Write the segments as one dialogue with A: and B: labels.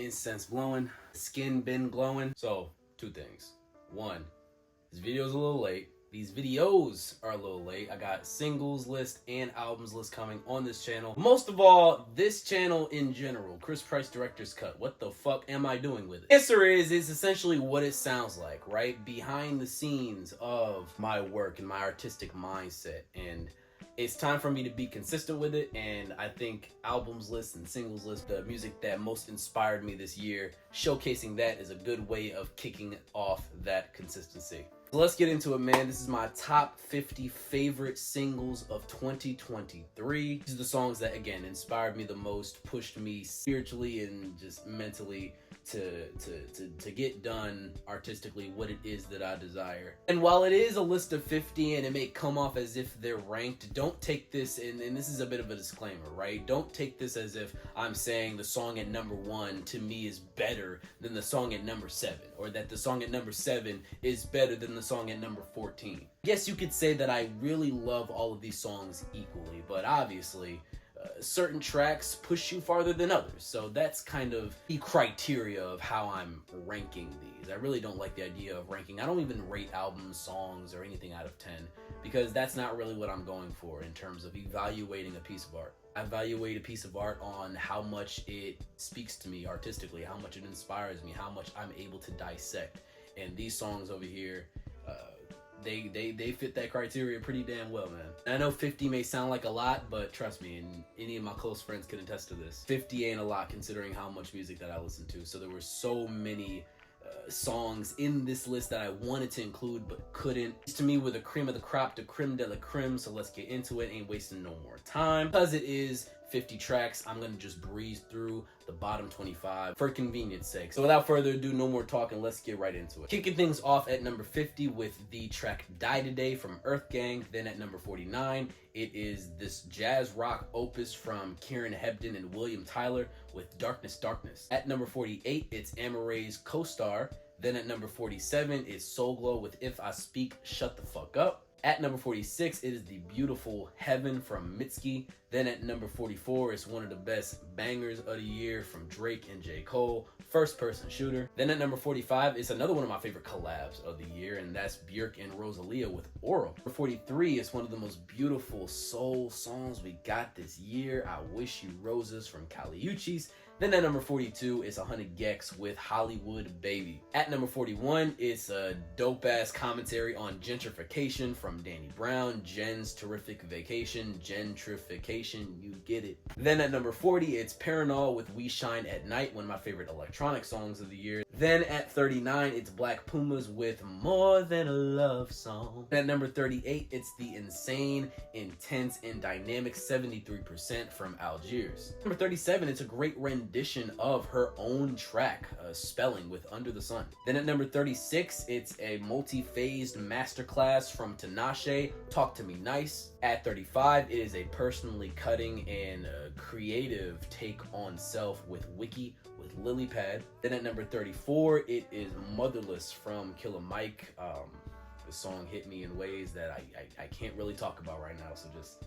A: incense blowing, skin been glowing. So, two things. One, this video's a little late. These videos are a little late. I got singles list and albums list coming on this channel. Most of all, this channel in general, Chris Price Director's Cut. What the fuck am I doing with it? Answer is, it's essentially what it sounds like, right? Behind the scenes of my work and my artistic mindset. And it's time for me to be consistent with it, and I think albums list and singles list, the music that most inspired me this year, showcasing that is a good way of kicking off that consistency. So let's get into it, man. This is my top 50 favorite singles of 2023. These are the songs that, again, inspired me the most, pushed me spiritually and just mentally to get done artistically what it is that I desire. And while it is a list of 50 and it may come off as if they're ranked, don't take this, and this is a bit of a disclaimer, right? Don't take this as if I'm saying the song at number 1 to me is better than the song at number 7, or that the song at number 7 is better than the song at number 14. Yes, you could say that I really love all of these songs equally, but obviously certain tracks push you farther than others. So that's kind of the criteria of how I'm ranking these. I really don't like the idea of ranking. I don't even rate albums, songs, or anything out of 10, because that's not really what I'm going for in terms of evaluating a piece of art. I evaluate a piece of art on how much it speaks to me artistically, how much it inspires me, how much I'm able to dissect. And these songs over here, they fit that criteria pretty damn well, man. And I know 50 may sound like a lot, but trust me, and any of my close friends can attest to this, 50 ain't a lot considering how much music that I listen to. So there were so many songs in this list that I wanted to include but couldn't. These to me were the cream of the crop, the creme de la creme, so let's get into it. Ain't wasting no more time. Because it is 50 tracks, I'm gonna just breeze through the bottom 25 for convenience sake. So without further ado, no more talking, let's get right into it. Kicking things off at number 50 with the track Die Today from EARTHGANG. Then at number 49, it is this jazz rock opus from Kieran, Hebdan, and William Tyler with Darkness, Darkness. At number 48, it's Amaarae's Co-Star. Then at number 47, it's Soul Glow with If I Speak, Shut the Fuck Up. At number 46, it is the beautiful Heaven from Mitski. Then at number 44, it's one of the best bangers of the year from Drake and J. Cole, First Person Shooter. Then at number 45, it's another one of my favorite collabs of the year, and that's Björk and ROSALÍA with Oral. Number 43 is one of the most beautiful soul songs we got this year, I Wish You Roses from Uchis. Then at number 42, it's 100 gecs with Hollywood Baby. At number 41, it's a dope-ass commentary on gentrification from Danny Brown, Jenn's Terrific Vacation, Gentrification, you get it. Then at number 40, it's Paranol with We Shine at Night, one of my favorite electronic songs of the year. Then at 39, it's Black Pumas with More Than a Love Song. At number 38, it's the insane, intense, and dynamic 73% from Algiers. Number 37, it's a great rendition of her own track, Spelling with Under the Sun. Then at number 36, it's a multi-phased masterclass from Tinashe, Talk to Me Nice. At 35, it is a personally cutting and creative take on self with Wiki with Lily Pad. Then at number 34, it is Motherless from Killer Mike. The song hit me in ways that I can't really talk about right now, so just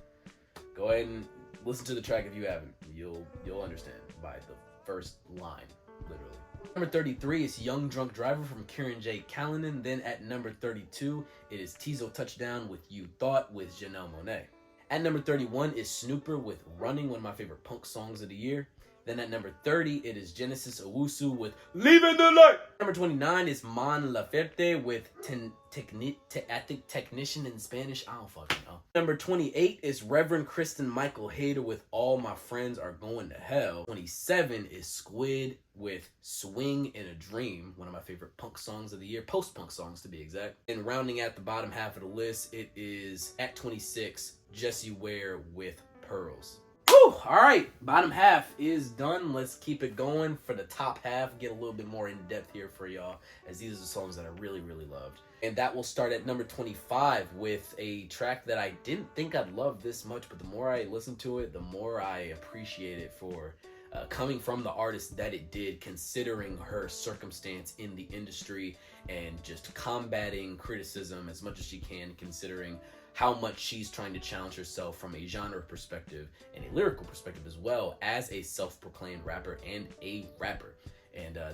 A: go ahead and listen to the track if you haven't. You'll understand by the first line, literally. Number 33 is Young Drunk Driver from Kieran J. Callanan. Then at number 32, it is Tizo Touchdown with You Thought with Janelle Monáe. At number 31 is Snooper with Running, one of my favorite punk songs of the year. Then at number 30, it is Genesis Owusu with Leaving the Light. Number 29 is Mon Laferte with Technician in Spanish. I don't fucking know. Number 28 is Reverend Kristen Michael Hader with All My Friends Are Going to Hell. 27 is Squid with Swing in a Dream, one of my favorite punk songs of the year, post-punk songs to be exact. And rounding out the bottom half of the list, it is at 26, Jessie Ware with Pearls. Whew, all right, bottom half is done. Let's keep it going for the top half, get a little bit more in depth here for y'all, as these are the songs that I really, really loved. And that will start at number 25 with a track that I didn't think I'd love this much, but the more I listen to it, the more I appreciate it for coming from the artist that it did, considering her circumstance in the industry and just combating criticism as much as she can, considering how much she's trying to challenge herself from a genre perspective and a lyrical perspective as well as a self-proclaimed rapper and a rapper.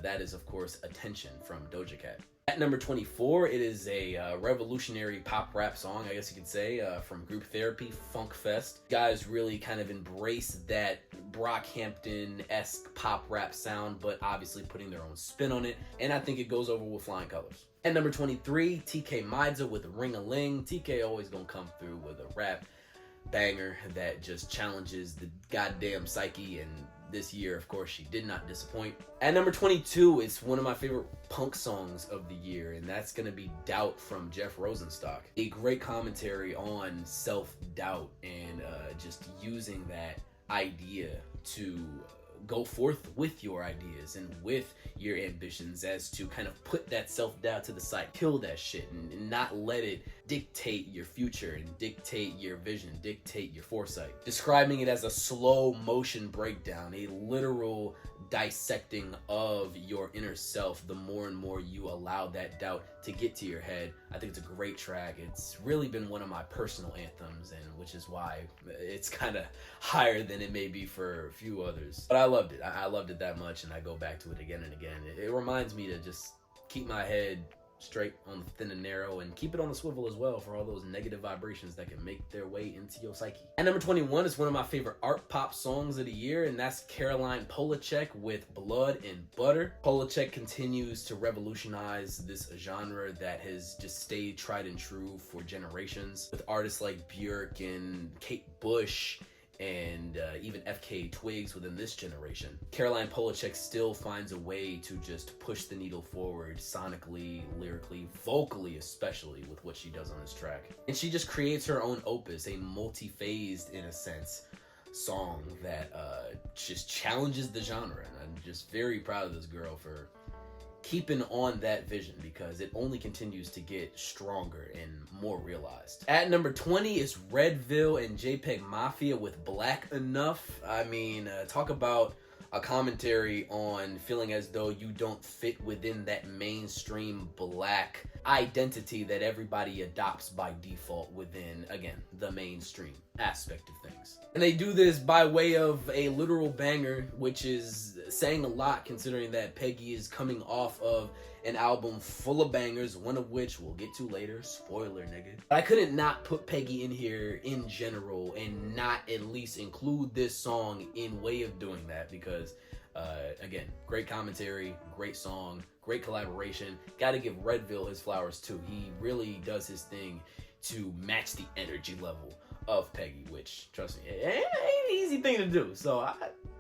A: that is, of course, Attention from Doja Cat. At number 24, it is a revolutionary pop rap song, I guess you could say, from Group Therapy, FUNKFEST. Guys really kind of embrace that Brockhampton-esque pop rap sound, but obviously putting their own spin on it, and I think it goes over with flying colors. At number 23, TK Midza with Ring-a-Ling. TK always gonna come through with a rap banger that just challenges the goddamn psyche, and this year, of course, she did not disappoint. At number 22, it's one of my favorite punk songs of the year, and that's gonna be Doubt from Jeff Rosenstock. A great commentary on self-doubt and just using that idea to go forth with your ideas and with your ambitions, as to kind of put that self-doubt to the side, kill that shit, and not let it dictate your future and dictate your vision, dictate your foresight. Describing it as a slow motion breakdown, a literal dissecting of your inner self the more and more you allow that doubt to get to your head. I think it's a great track. It's really been one of my personal anthems, and which is why it's kind of higher than it may be for a few others. But I loved it. I loved it that much, and I go back to it again and again. It reminds me to just keep my head straight on the thin and narrow, and keep it on the swivel as well for all those negative vibrations that can make their way into your psyche. At number 21 is one of my favorite art pop songs of the year, and that's Caroline Polachek with Blood and Butter. Polachek continues to revolutionize this genre that has just stayed tried and true for generations, with artists like Björk and Kate Bush and even FK Twigs within this generation. Caroline Polachek still finds a way to just push the needle forward sonically, lyrically, vocally, especially with what she does on this track. And she just creates her own opus, a multi-phased, in a sense, song that just challenges the genre. And I'm just very proud of this girl for keeping on that vision, because it only continues to get stronger and more realized. At number 20 is Redville and JPEGMAFIA with Black Enough. I mean, talk about a commentary on feeling as though you don't fit within that mainstream black identity that everybody adopts by default within, again, the mainstream aspect of things. And they do this by way of a literal banger, which is saying a lot considering that Peggy is coming off of an album full of bangers, one of which we'll get to later. Spoiler, nigga. But I couldn't not put Peggy in here in general and not at least include this song in way of doing that, because again, great commentary, great song, great collaboration. Gotta give Redville his flowers too. He really does his thing to match the energy level of Peggy, which, trust me, it ain't an easy thing to do. So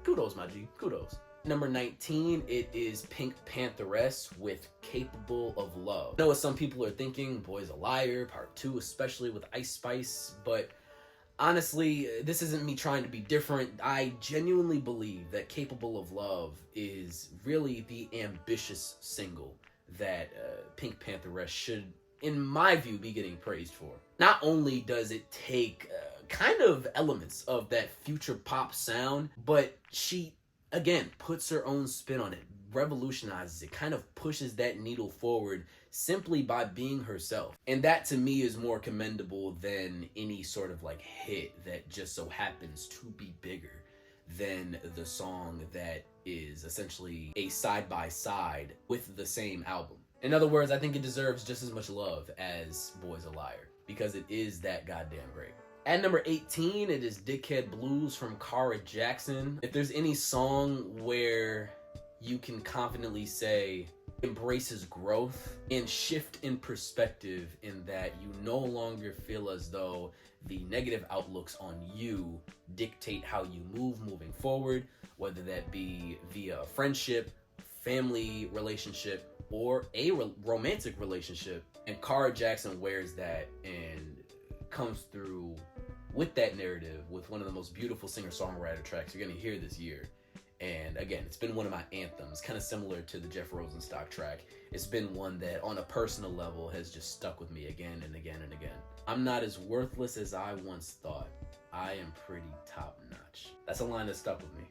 A: kudos, my G, kudos. Number 19, it is Pink Pantheress with Capable of Love. I know what some people are thinking, Boy's a Liar, part 2, especially with Ice Spice, but honestly, this isn't me trying to be different. I genuinely believe that Capable of Love is really the ambitious single that Pink Pantheress should, in my view, be getting praised for. Not only does it take kind of elements of that future pop sound, but she, again, puts her own spin on it, revolutionizes it, kind of pushes that needle forward simply by being herself. And that to me is more commendable than any sort of like hit that just so happens to be bigger than the song that is essentially a side-by-side with the same album. In other words, I think it deserves just as much love as Boy's a Liar, because it is that goddamn great. At number 18, it is Dickhead Blues from Cara Jackson. If there's any song where you can confidently say embraces growth and shift in perspective, in that you no longer feel as though the negative outlooks on you dictate how you move moving forward, whether that be via friendship, family relationship, or a romantic relationship. And Cara Jackson wears that and comes through with that narrative with one of the most beautiful singer-songwriter tracks you're gonna hear this year. And again, it's been one of my anthems, kind of similar to the Jeff Rosenstock track. It's been one that on a personal level has just stuck with me again and again and again. I'm not as worthless as I once thought. I am pretty top notch. That's a line that stuck with me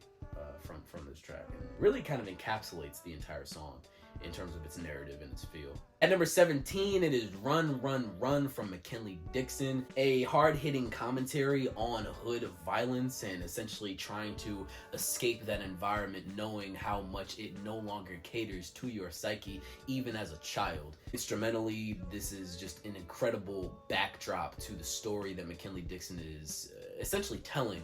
A: from this track, and really kind of encapsulates the entire song. in terms of its narrative and its feel. At number 17, it is Run, Run, Run from McKinley Dixon, a hard-hitting commentary on hood violence and essentially trying to escape that environment, knowing how much it no longer caters to your psyche, even as a child. Instrumentally, this is just an incredible backdrop to the story that McKinley Dixon is essentially telling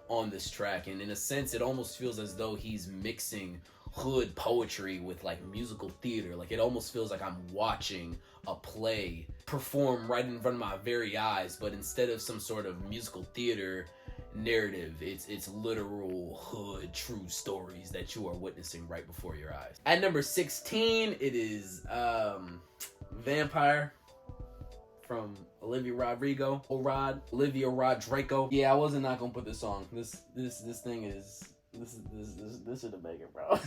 A: on this track, and in a sense, it almost feels as though he's mixing hood poetry with like musical theater. Like, it almost feels like I'm watching a play perform right in front of my very eyes, but instead of some sort of musical theater narrative, it's literal hood true stories that you are witnessing right before your eyes. At number 16, it is Vampire from Olivia Rodrigo. Olivia Rodrigo. Yeah, I wasn't not gonna put this song. This thing is this should have made it, bro.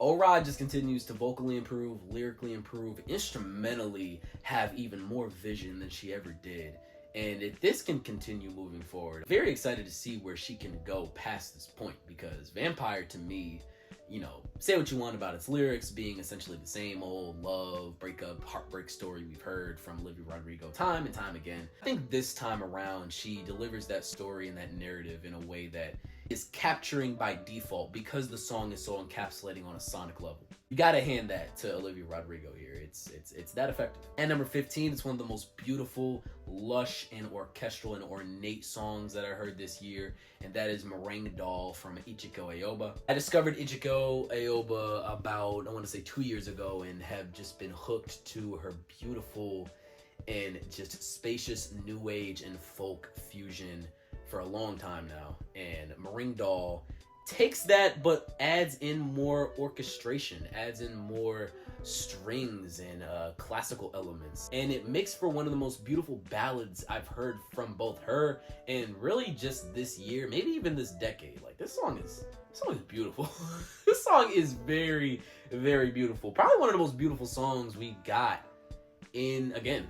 A: Orod just continues to vocally improve, lyrically improve, instrumentally have even more vision than she ever did. And if this can continue moving forward, very excited to see where she can go past this point, because Vampire, to me, you know, say what you want about its lyrics being essentially the same old love, breakup, heartbreak story we've heard from Olivia Rodrigo time and time again. I think this time around, she delivers that story and that narrative in a way that is capturing by default, because the song is so encapsulating on a sonic level. You gotta hand that to Olivia Rodrigo here. It's that effective. And number 15, it's one of the most beautiful, lush, and orchestral and ornate songs that I heard this year, and that is Meringue Doll from Ichiko Aoba. I discovered Ichiko Aoba about, I want to say 2 years ago, and have just been hooked to her beautiful and just spacious new age and folk fusion for a long time now. And Meringue Doll takes that but adds in more orchestration, adds in more strings and classical elements, and it makes for one of the most beautiful ballads I've heard from both her and really just this year, maybe even this decade. Like, this song is beautiful. This song is very, very beautiful. Probably one of the most beautiful songs we got in, again,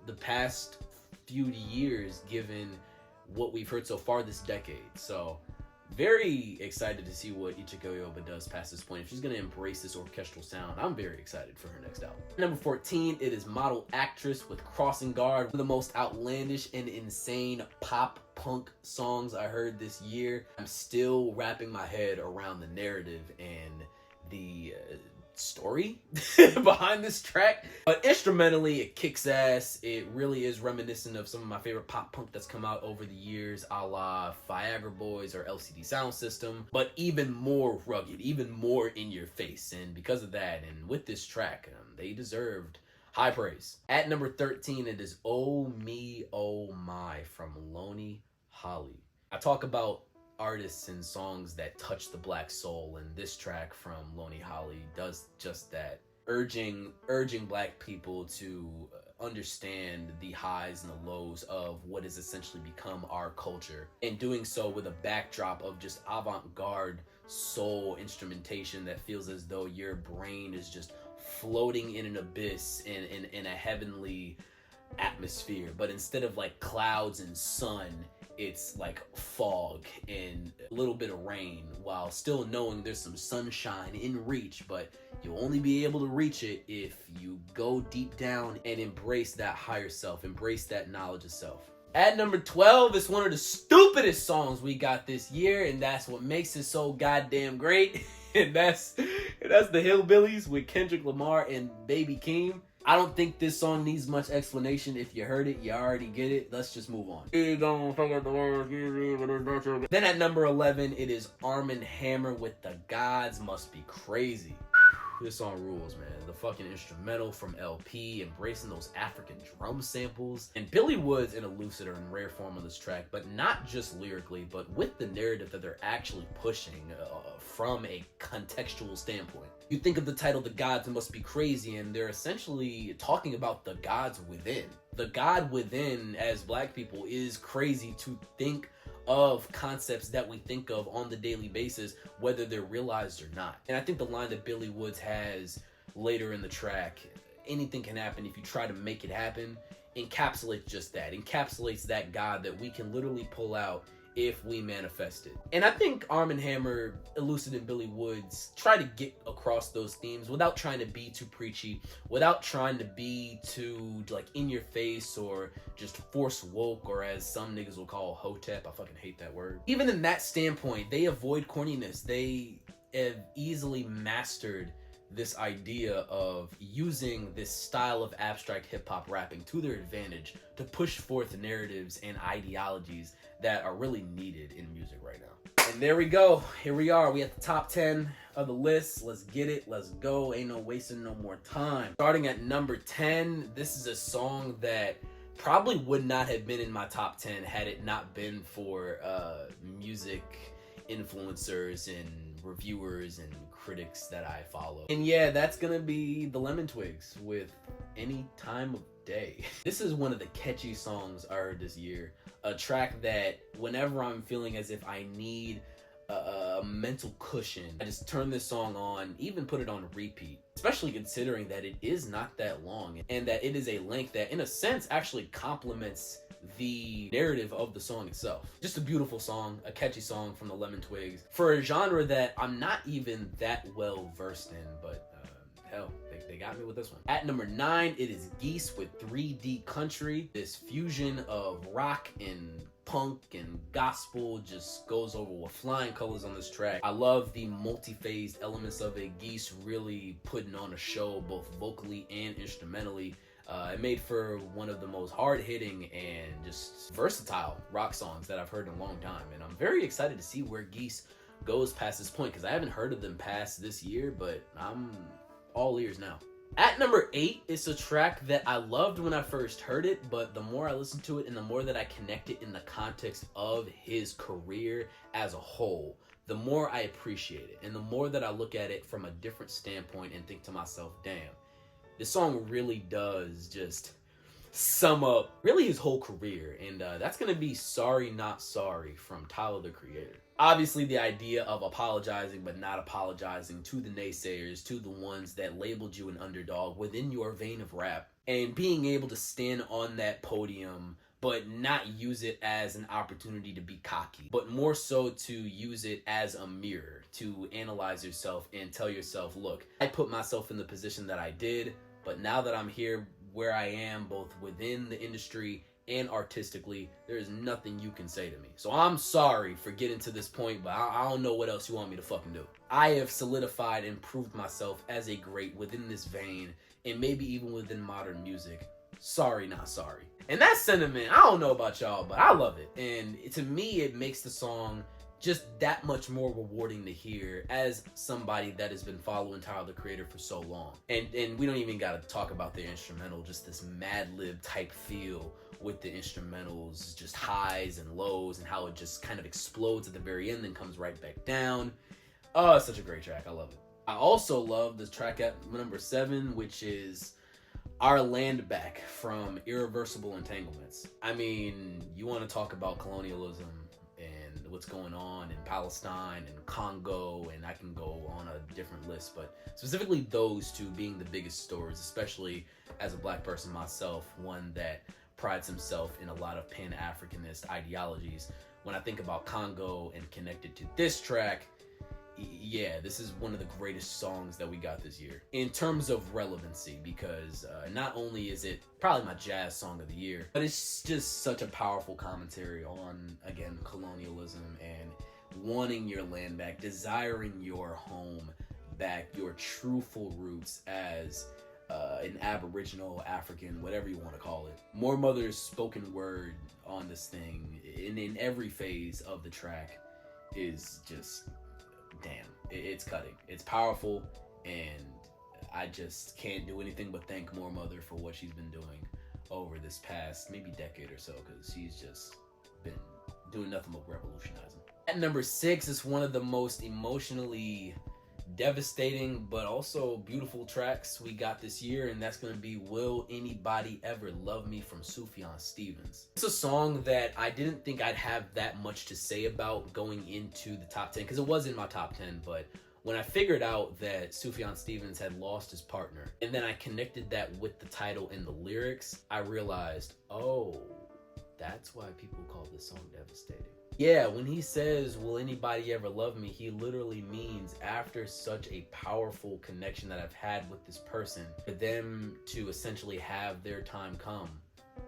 A: the past few years, given what we've heard so far this decade. So very excited to see what Ichiko Aoba does past this point. If she's going to embrace this orchestral sound, I'm very excited for her next album. Number 14, it is Model Actress with Crossing Guard, one of the most outlandish and insane pop punk songs I heard this year. I'm still wrapping my head around the narrative and the story behind this track, but instrumentally it kicks ass. It really is reminiscent of some of my favorite pop punk that's come out over the years, a la Viagra Boys or LCD Sound System, but even more rugged, even more in your face. And because of that, and with this track, they deserved high praise. At number 13, it is Oh Me Oh My from Lonely Holly. I talk about artists and songs that touch the black soul, and this track from Lonely Holly does just that, urging black people to understand the highs and the lows of what has essentially become our culture, and doing so with a backdrop of just avant-garde soul instrumentation that feels as though your brain is just floating in an abyss in a heavenly atmosphere, but instead of like clouds and sun, it's like fog and a little bit of rain, while still knowing there's some sunshine in reach, but you'll only be able to reach it if you go deep down and embrace that higher self, embrace that knowledge of self. At number 12, it's one of the stupidest songs we got this year, and that's what makes it so goddamn great. and that's the Hillbillies with Kendrick Lamar and Baby Keem. I don't think this song needs much explanation. If you heard it, you already get it. Let's just move on. Then at number 11, it is Armand Hammer with The Gods Must Be Crazy. This song rules, man. The fucking instrumental from LP, embracing those African drum samples. And Billy Woods and Elucid are in rare form on this track, but not just lyrically, but with the narrative that they're actually pushing from a contextual standpoint. You think of the title, The Gods Must Be Crazy, and they're essentially talking about the gods within. The God within, as black people, is crazy to think of concepts that we think of on the daily basis, whether they're realized or not. And I think the line that Billy Woods has later in the track, anything can happen if you try to make it happen, encapsulates just that. Encapsulates that God that we can literally pull out if we manifested. And I think Arm & Hammer, Elucid, and Billy Woods try to get across those themes without trying to be too preachy, without trying to be too like in your face or just force woke, or as some niggas will call hotep. I fucking hate that word. Even in that standpoint, they avoid corniness. They have easily mastered this idea of using this style of abstract hip-hop rapping to their advantage to push forth narratives and ideologies that are really needed in music right now. And there we go. Here we are. We at the top 10 of the list. Let's get it. Let's go. Ain't no wasting no more time. Starting at number 10, this is a song that probably would not have been in my top 10 had it not been for music influencers and reviewers and critics that I follow. And yeah, that's gonna be the Lemon Twigs with Any Time of Day. This is one of the catchy songs I heard this year. A track that whenever I'm feeling as if I need a mental cushion, I just turn this song on, even put it on repeat, especially considering that it is not that long and that it is a length that in a sense actually complements the narrative of the song itself. Just a beautiful song, a catchy song from the Lemon Twigs for a genre that I'm not even that well versed in, but hell, they got me with this one. At number 9, it is Geese with 3D Country. This fusion of rock and punk and gospel just goes over with flying colors on this track. I love the multi-phased elements of it. Geese really putting on a show both vocally and instrumentally. It made for one of the most hard-hitting and just versatile rock songs that I've heard in a long time. And I'm very excited to see where Geese goes past this point, because I haven't heard of them past this year, but I'm all ears now. At number 8, it's a track that I loved when I first heard it, but the more I listen to it and the more that I connect it in the context of his career as a whole, the more I appreciate it. And the more that I look at it from a different standpoint and think to myself, damn, this song really does just sum up really his whole career. And that's going to be Sorry Not Sorry from Tyler, the Creator. Obviously, the idea of apologizing but not apologizing to the naysayers, to the ones that labeled you an underdog within your vein of rap, and being able to stand on that podium but not use it as an opportunity to be cocky, but more so to use it as a mirror to analyze yourself and tell yourself, look, I put myself in the position that I did, but now that I'm here where I am, both within the industry and artistically, there is nothing you can say to me. So I'm sorry for getting to this point, but I don't know what else you want me to fucking do. I have solidified and proved myself as a great within this vein, and maybe even within modern music. Sorry not sorry. And that sentiment, I don't know about y'all, but I love it. And to me, it makes the song just that much more rewarding to hear as somebody that has been following Tyler, the Creator, for so long. And we don't even gotta talk about the instrumental, just this Mad Lib type feel with the instrumentals, just highs and lows, and how it just kind of explodes at the very end, then comes right back down. Oh, it's such a great track. I love it. I also love the track at number 7, which is Our Land Back from Irreversible Entanglements. I mean, you want to talk about colonialism and what's going on in Palestine and Congo, and I can go on a different list, but specifically those two being the biggest stories, especially as a black person myself, one that prides himself in a lot of Pan-Africanist ideologies. When I think about Congo and connected to this track, yeah, this is one of the greatest songs that we got this year in terms of relevancy, because not only is it probably my jazz song of the year, but it's just such a powerful commentary on, again, colonialism and wanting your land back, desiring your home back, your truthful roots as an Aboriginal, African, whatever you want to call it. More Mother's spoken word on this thing in every phase of the track is just, damn, it's cutting. It's powerful, and I just can't do anything but thank More Mother for what she's been doing over this past maybe decade or so, because she's just been doing nothing but revolutionizing. At number 6 is one of the most emotionally devastating but also beautiful tracks we got this year, and that's going to be Will Anybody Ever Love Me from Sufjan Stevens. It's a song that I didn't think I'd have that much to say about going into the top 10, because it was in my top 10, but when I figured out that Sufjan Stevens had lost his partner, and then I connected that with the title and the lyrics, I realized, oh, that's why people call this song devastating. Yeah, when he says, will anybody ever love me, he literally means after such a powerful connection that I've had with this person, for them to essentially have their time come,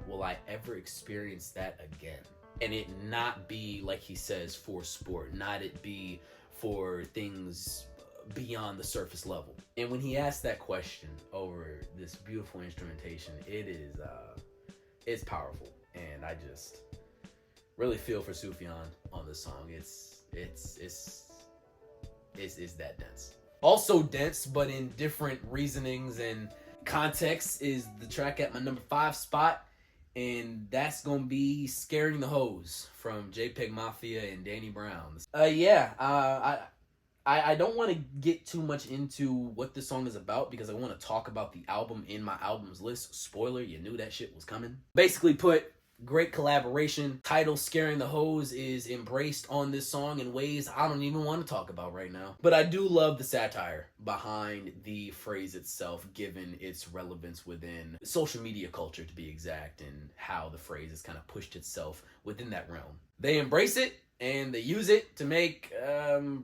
A: will I ever experience that again? And it not be, like he says, for sport, not it be for things beyond the surface level. And when he asked that question over this beautiful instrumentation, it's powerful. And I just really feel for Sufjan on this song. It's that dense. Also dense, but in different reasonings and contexts, is the track at my number 5 spot, and that's gonna be "Scaring the Hoes" from JPEGMAFIA and Danny Brown. I don't want to get too much into what this song is about because I want to talk about the album in my albums list. Spoiler, you knew that shit was coming. Basically put, great collaboration. Title "Scaring the Hoes" is embraced on this song in ways I don't even want to talk about right now. But I do love the satire behind the phrase itself, given its relevance within social media culture, to be exact, and how the phrase has kind of pushed itself within that realm. They embrace it, and they use it to make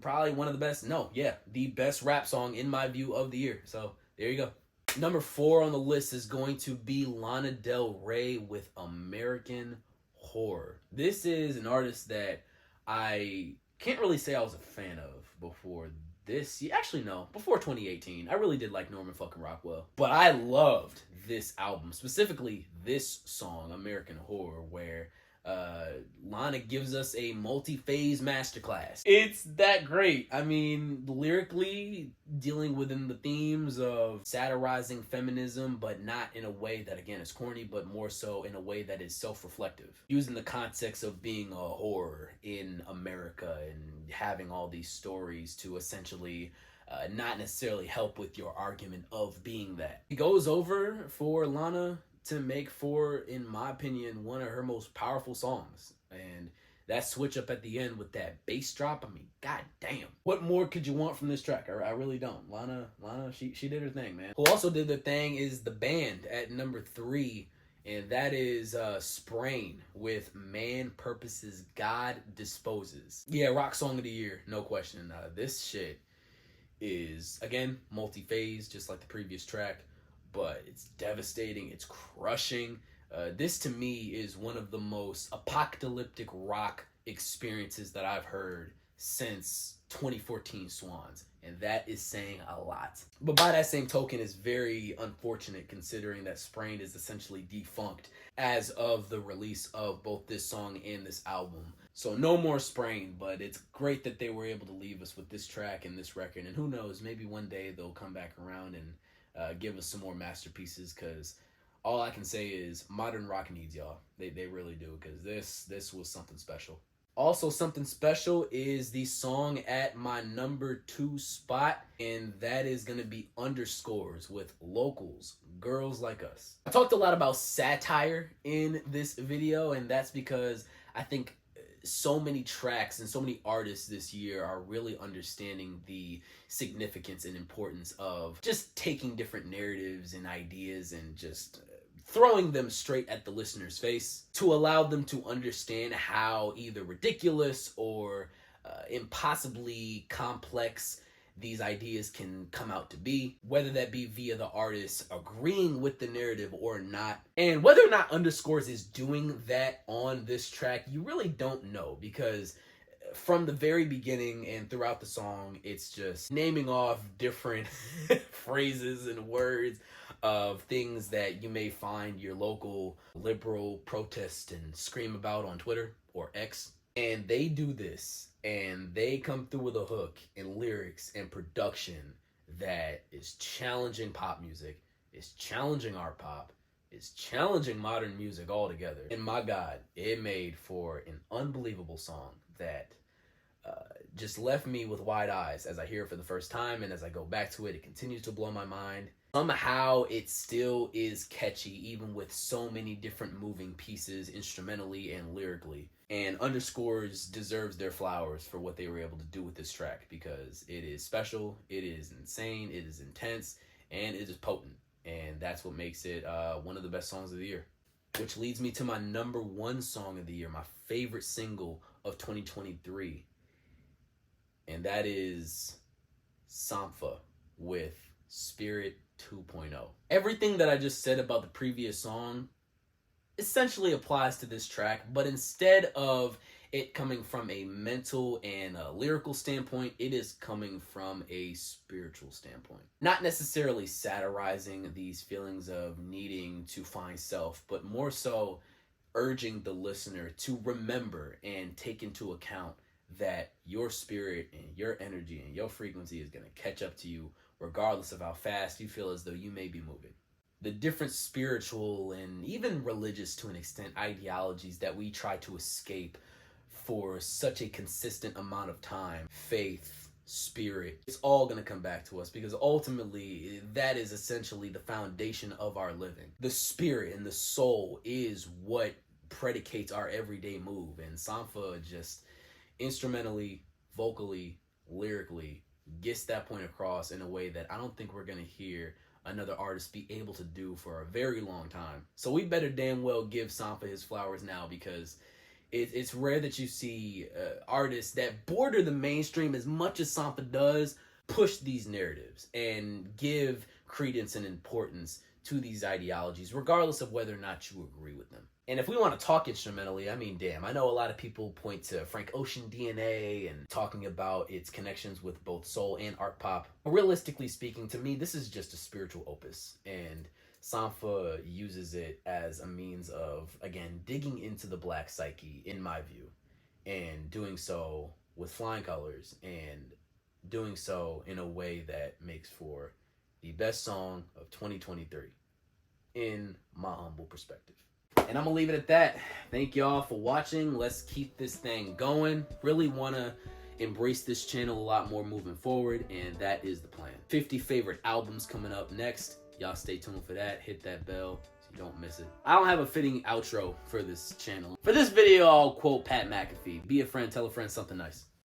A: probably one of the best, the best rap song in my view of the year. So there you go. Number 4 on the list is going to be Lana Del Rey with "American Horror." This is an artist that I can't really say I was a fan of before this. Actually, no. Before 2018. I really did like Norman fucking Rockwell. But I loved this album. Specifically, this song, "American Horror," where Lana gives us a multi-phase masterclass. It's that great. I mean, lyrically dealing within the themes of satirizing feminism, but not in a way that, again, is corny, but more so in a way that is self-reflective. Using the context of being a whore in America and having all these stories to essentially not necessarily help with your argument of being that. It goes over for Lana to make for, in my opinion, one of her most powerful songs. And that switch up at the end with that bass drop, I mean, goddamn. What more could you want from this track? I really don't. Lana, she did her thing, man. Who also did their thing is the band at number 3, and that is Sprain with "Man Purposes, God Disposes." Yeah, rock song of the year, no question. This shit is, again, multi-phase, just like the previous track, but it's devastating, it's crushing. This to me is one of the most apocalyptic rock experiences that I've heard since 2014 Swans, and that is saying a lot. But by that same token, it's very unfortunate considering that Sprain is essentially defunct as of the release of both this song and this album. So no more Sprain, but it's great that they were able to leave us with this track and this record, and who knows, maybe one day they'll come back around and give us some more masterpieces, because all I can say is modern rock needs y'all. They really do, because this was something special. Also, something special is the song at my number 2 spot, and that is going to be Underscores with Locals, Girls Like Us. I talked a lot about satire in this video, and that's because I think so many tracks and so many artists this year are really understanding the significance and importance of just taking different narratives and ideas and just throwing them straight at the listener's face to allow them to understand how either ridiculous or impossibly complex these ideas can come out to be, whether that be via the artist agreeing with the narrative or not. And whether or not Underscores is doing that on this track, you really don't know, because from the very beginning and throughout the song, it's just naming off different phrases and words of things that you may find your local liberal protest and scream about on Twitter or X. And they do this, and they come through with a hook and lyrics and production that is challenging pop music, is challenging art pop, is challenging modern music altogether. And my God, it made for an unbelievable song that just left me with wide eyes as I hear it for the first time, and as I go back to it, it continues to blow my mind. Somehow it still is catchy, even with so many different moving pieces instrumentally and lyrically. And Underscores deserves their flowers for what they were able to do with this track, because it is special, it is insane, it is intense, and it is potent. And that's what makes it one of the best songs of the year. Which leads me to my number 1 song of the year, my favorite single of 2023. And that is Sampha with Spirit 2.0. Everything that I just said about the previous song essentially applies to this track, but instead of it coming from a mental and a lyrical standpoint, it is coming from a spiritual standpoint. Not necessarily satirizing these feelings of needing to find self, but more so urging the listener to remember and take into account that your spirit and your energy and your frequency is going to catch up to you regardless of how fast you feel as though you may be moving. The different spiritual and even religious, to an extent, ideologies that we try to escape for such a consistent amount of time, faith, spirit, it's all going to come back to us, because ultimately that is essentially the foundation of our living. The spirit and the soul is what predicates our everyday move, and Sampha just instrumentally, vocally, lyrically gets that point across in a way that I don't think we're going to hear another artist be able to do for a very long time. So we better damn well give Sampha his flowers now, because it's rare that you see artists that border the mainstream as much as Sampha does push these narratives and give credence and importance to these ideologies, regardless of whether or not you agree with them. And if we want to talk instrumentally, I mean, damn, I know a lot of people point to Frank Ocean DNA and talking about its connections with both soul and art pop. Realistically speaking, to me, this is just a spiritual opus, and Sampha uses it as a means of, again, digging into the black psyche, in my view, and doing so with flying colors, and doing so in a way that makes for the best song of 2023, in my humble perspective. And I'm gonna leave it at that. Thank y'all for watching. Let's keep this thing going. Really wanna embrace this channel a lot more moving forward, and that is the plan. 50 favorite albums coming up next. Y'all stay tuned for that. Hit that bell so you don't miss it. I don't have a fitting outro for this channel. For this video, I'll quote Pat McAfee. Be a friend, tell a friend something nice.